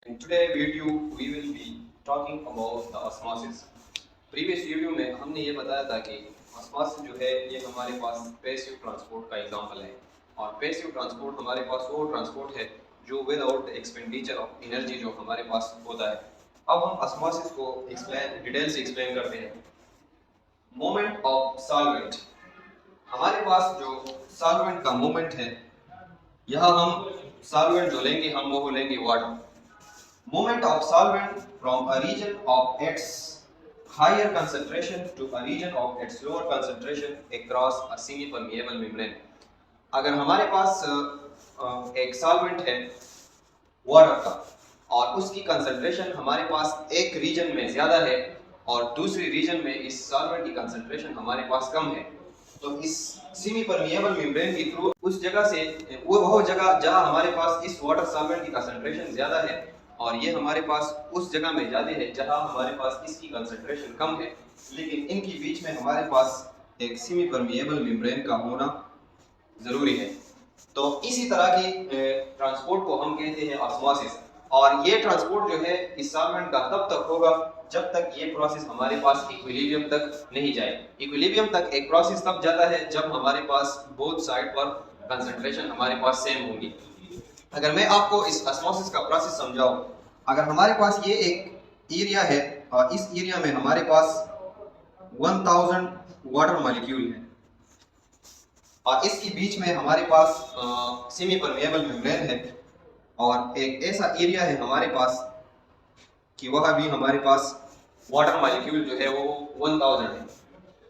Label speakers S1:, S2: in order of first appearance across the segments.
S1: In today's video, we will be talking about the osmosis. Previous video में हमने ये बताया था कि osmosis जो है ये हमारे पास पैसिव ट्रांसपोर्ट का एग्जांपल है और पैसिव ट्रांसपोर्ट हमारे पास वो ट्रांसपोर्ट है जो विदाउट एक्सपेंडिचर ऑफ एनर्जी जो हमारे पास होता है। अब हम osmosis को डिटेल से एक्सप्लेन करते हैं। मोमेंट ऑफ सॉल्वेंट, हमारे पास जो सॉल्वेंट का मोमेंट है, यहाँ हम सॉल्वेंट जो लेंगे हम वो लेंगे water. Movement of solvent from a region of its higher concentration to a region of its lower concentration across a semi-permeable membrane। अगर हमारे पास एक सॉल्वेंट है वाटर का और उसकी कंसंट्रेशन हमारे पास एक रीजन में ज़्यादा है और दूसरी रीजन में इस सॉल्वेंट की कंसंट्रेशन हमारे पास कम है, तो इस सेमी परमिएबल मेम्ब्रेन के थ्रू उस जगह से वो जगह जहां हमारे पास इस वाटर सॉल्वेंट की कंसंट्रेशन ज़्यादा है और ये हमारे पास उस जगह में ज़्यादा है जहां हमारे पास इसकी कंसंट्रेशन कम है, लेकिन इनके बीच में हमारे पास एक सेमी परमिएबल मेम्ब्रेन का होना ज़रूरी है। तो इसी तरह की ट्रांसपोर्ट को हम कहते हैं ऑस्मोसिस। और ये ट्रांसपोर्ट जो है इस सॉल्वेंट का तब तक होगा जब तक ये प्रोसेस हमारे पास इक्विलिब्रियम तक नहीं जाए। इक्विलिब्रियम तक एक प्रोसेस तब जाता है जब हमारे पास बोथ साइड पर कंसंट्रेशन हमारे पास सेम होगी। अगर मैं आपको इस ऑस्मोसिस का प्रोसेस समझाऊं, अगर हमारे पास ये एक एरिया है और इस एरिया में हमारे पास 1000 वाटर मॉलिक्यूल है और इसके बीच में हमारे पास सेमी परमिएबल मेम्ब्रेन है और एक ऐसा एरिया है हमारे पास कि वह भी हमारे पास वाटर मॉलिक्यूल जो है वो 1000 है।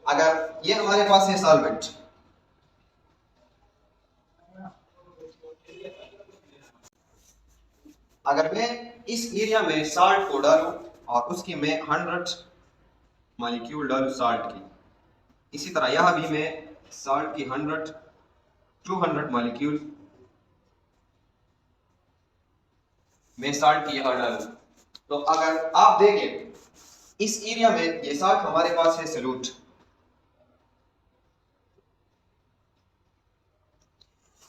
S1: अगर ये हमारे पास है सॉल्वेंट, अगर मैं इस एरिया में साल्ट को डालूं और उसकी मैं 100 मॉलिक्यूल डालूं साल्ट की, इसी तरह यहाँ भी मैं साल्ट की 200 मॉलिक्यूल मैं साल्ट की यहाँ डालूं, तो अगर आप देखें इस एरिया में ये साल्ट हमारे पास है सॉल्यूट।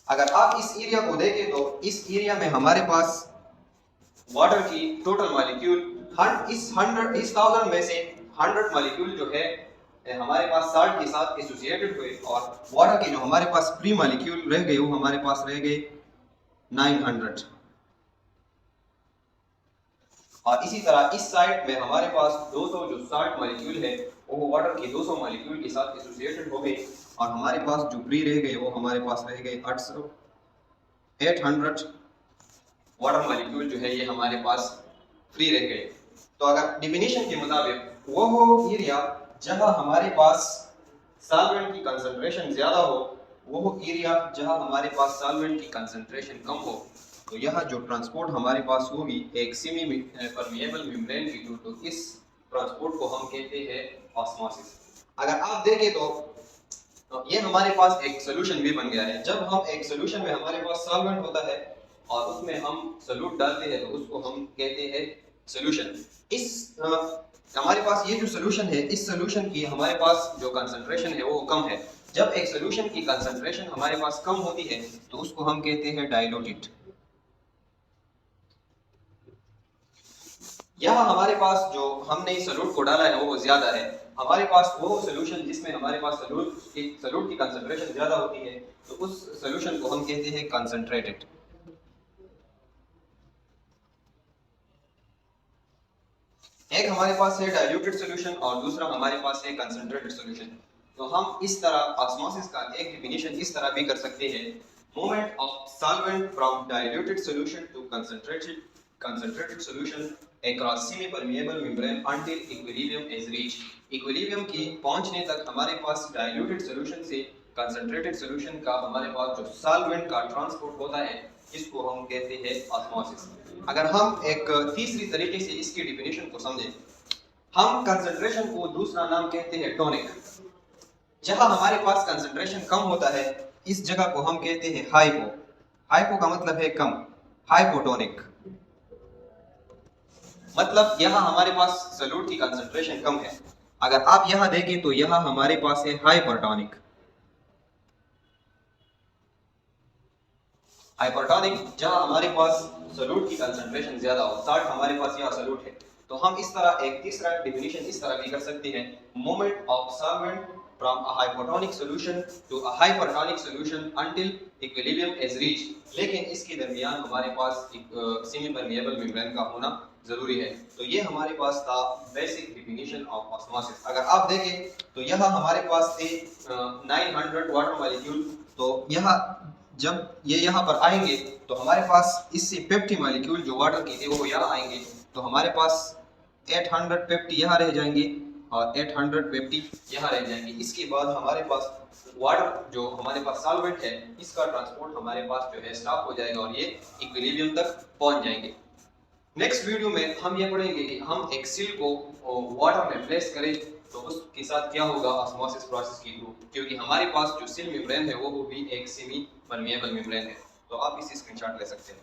S1: अगर आप इस एरिया को देखें तो इस एरिया में हमारे पास वाटर की टोटल मॉलिक्यूल इस 1000 में से 100 मॉलिक्यूल जो है हमारे पास साल्ट के साथ एसोसिएटेड हुए और वाटर के जो हमारे पास फ्री मॉलिक्यूल रह गए वो हमारे पास रह गए 900। और इसी तरह इस साइड में हमारे पास 200 जो साल्ट मॉलिक्यूल है वो वाटर के 200 मॉलिक्यूल के साथ एसोसिएटेड हो गए और हमारे पास जो फ्री रह गए वो हमारे पास रह गए 800 वाटर मॉलिक्यूल जो है ये हमारे पास फ्री रह गए। तो अगर डिफिनीशन के मुताबिक वो एरिया जहां हमारे पास सॉल्वेंट की कंसंट्रेशन ज़्यादा हो, वो एरिया जहां हमारे पास सॉल्वेंट की कंसंट्रेशन कम हो, तो यह जो ट्रांसपोर्ट हमारे पास होगी एक सेमी परमिएबल मेम्ब्रेन की थ्रू, तो इस ट्रांसपोर्ट को हम कहते हैं ऑस्मोसिस। अगर आप देखें तो ये हमारे पास एक सोल्यूशन भी बन गया है। जब हम एक सोल्यूशन में हमारे पास सॉल्वेंट होता है और उसमें हम सॉल्यूट डालते हैं तो उसको हम कहते हैं सोल्यूशन। इस हमारे पास ये जो सोल्यूशन है, इस सोल्यूशन की हमारे पास जो कंसंट्रेशन है वो कम है। जब एक सोल्यूशन की कंसंट्रेशन हमारे पास कम होती है तो उसको हम कहते हैं डाइल्यूटेड। यहाँ हमारे पास जो हमने इस सॉल्यूट को डाला है वो ज्यादा है, हमारे पास वो सोल्यूशन जिसमें हमारे पास सॉल्यूट की कंसंट्रेशन ज्यादा होती है तो उस सोल्यूशन को हम कहते हैं कंसंट्रेटेड। एक हमारे पास है डाइल्यूटेड सॉल्यूशन और दूसरा हमारे पास है कंसंट्रेटेड सॉल्यूशन। तो हम इस तरह ऑस्मोसिस का एक डिफिनीशन इस तरह भी कर सकते हैं, movement of solvent from diluted solution to concentrated solution across semi-permeable membrane until equilibrium is reached। Equilibrium की पहुंचने तक हमारे पास डाइल्यूटेड सॉल्यूशन से कंसंट्रेटेड सॉल्यूशन का हमारे पास जो सॉल्वेंट का ट्रांसपोर्ट होता है इसको हम कहते हैं ऑस्मोसिस। अगर हम एक तीसरी तरीके से इसकी डिफिनीशन को समझें, हम कंसंट्रेशन को दूसरा नाम कहते हैं टोनिक। जहां हमारे पास कंसंट्रेशन कम होता है इस जगह को हम कहते हैं हाइपो। हाइपो का मतलब है कम, हाइपोटोनिक मतलब यहाँ हमारे पास सॉल्यूट की कंसंट्रेशन कम है। अगर आप यहाँ देखें तो यहाँ हमारे पास है हाइपरटोनिक। हाइपरटोनिक जहां हमारे पास सोल्यूट की कंसंट्रेशन ज्यादा हो, 60 हमारे पास यहाँ सोल्यूट है, तो हम इस तरह एक तीसरा डिफिनीशन इस तरह भी कर सकते हैं, moment of solvent from a hypotonic solution to a hypertonic solution until equilibrium is reach. लेकिन इसके दरमियान हमारे पास एक सेमी परमिएबल मेम्ब्रेन का होना जरूरी है। तो ये हमारे पास था बेसिक डिफिनीशन ऑफ ऑस्मोसिस। अगर आप देखें तो यहाँ हमारे पास थे 900 वाटर मॉलिक्यूल, तो यहाँ जब ये यहाँ पर आएंगे तो हमारे पास इससे 50 मॉलिक्यूल जो वाटर के थे वो यहाँ आएंगे, तो हमारे पास 850 यहाँ रह जाएंगे और 850 यहाँ रह जाएंगे। इसके बाद हमारे पास वाटर जो हमारे पास सॉल्वेंट है इसका ट्रांसपोर्ट हमारे पास जो है स्टॉप हो जाएगा और ये इक्विलिब्रियम तक पहुंच जाएंगे। नेक्स्ट वीडियो में हम ये पढ़ेंगे कि हम एक सिल को वाटर में प्लेस करें तो उसके साथ क्या होगा ऑस्मोसिस प्रोसेस की थ्रू, क्योंकि हमारे पास जो सिल मेम्ब्रेन है वो भी एक सेमी परमिएबल मेम्ब्रेन है। तो आप इसी स्क्रीनशॉट ले सकते हैं।